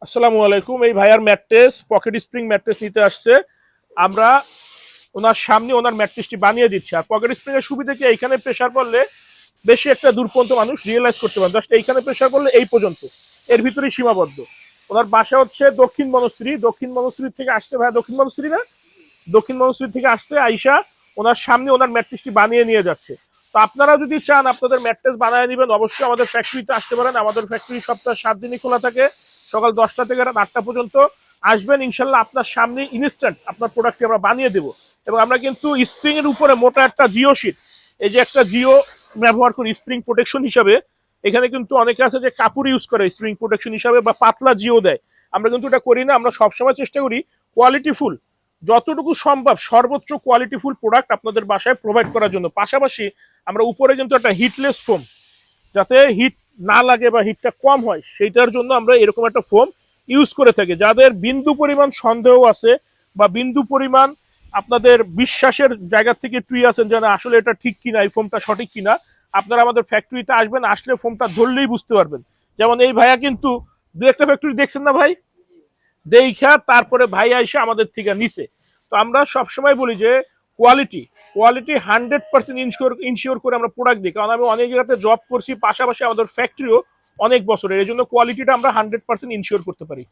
আসসালামু আলাইকুম। এই ভাইয়ার ম্যাট্রেস পকেট স্প্রিং ম্যাট্রেস নিতে আসছে। আমরা ওনার সামনে ওনার ম্যাট্রেসটি বানিয়ে দিচ্ছি। আর পকেট স্প্রিং এর সুবিধা কি, এইখানে প্রেসার পড়লে বেশি একটা দূর পর্যন্ত মানুষ রিয়েলাইজ করতে পারে, জাস্ট এইখানে প্রেসার পড়লে এই পর্যন্ত, এর ভিতরেই সীমাবদ্ধ। ওনার বাসা হচ্ছে দক্ষিণ বনশ্রী। দক্ষিণ বনশ্রী থেকে আসতে, ভাইয়া দক্ষিণ বনশ্রী না, দক্ষিণ বনশ্রী থেকে আসতে আইসা ওনার সামনে ওনার ম্যাট্রেসটি বানিয়ে নিয়ে যাচ্ছে। তো আপনারা যদি চান আপনাদের ম্যাট্রেস বানিয়ে নেবেন, অবশ্যই আমাদের ফ্যাক্টরিতে আসতে পারেন। আমাদের ফ্যাক্টরি সপ্তাহে 7 দিনই খোলা থাকে, সকাল 10টা থেকে রাত 8টা পর্যন্ত। আসবেন, ইনশাল্লাহ আপনার সামনে ইনস্ট্যান্ট আপনার প্রোডাক্টটি আমরা বানিয়ে দেবো। এবং আমরা কিন্তু স্প্রিং এর উপরে মোটা একটা জিও শিট, এই যে একটা জিও ব্যবহার করি স্প্রিং প্রোটেকশন হিসাবে। এখানে কিন্তু অনেকে আছে যে কাপড় ইউজ করে স্প্রিং প্রোটেকশন হিসাবে বা পাতলা জিও দেয়, আমরা কিন্তু এটা করি না। আমরা সবসময় চেষ্টা করি কোয়ালিটিফুল, যতটুকু সম্ভব সর্বোচ্চ কোয়ালিটিফুল প্রোডাক্ট আপনাদের বাসায় প্রোভাইড করার জন্য। পাশাপাশি আমরা উপরে কিন্তু একটা হিটলেস ফোম, যাতে হিট না লাগে বা হিটটা কম হয় সেইটার জন্য আমরা এরকম একটা ফোম ইউজ করে থাকি। যাদের বিন্দু পরিমাণ সন্দেহ আছে বা বিন্দু পরিমাণ আপনাদের বিশ্বাসের জায়গা থেকে টুই আছেন যে না আসলে এটা ঠিক কিনা, এই ফোমটা সঠিক কিনা, আপনারা আমাদের ফ্যাক্টরিতে আসবেন, আসলে ফোমটা ধরলেই বুঝতে পারবেন। যেমন এই ভাইয়া কিন্তু দু একটা ফ্যাক্টরি দেখছেন না ভাই, দেখা তারপরে ভাই আইসে আমাদের থেকে নিছে। তো আমরা সবসময় বলি যে কোয়ালিটি কোয়ালিটি 100% ইনশিওর করে আমরা প্রোডাক্ট দিই, কারণ আমি অনেক জায়গাতে জব করছি, পাশাপাশি আমাদের ফ্যাক্টরিও অনেক বছরের, এই জন্য কোয়ালিটিটা আমরা 100% ইনশিওর করতে পারি।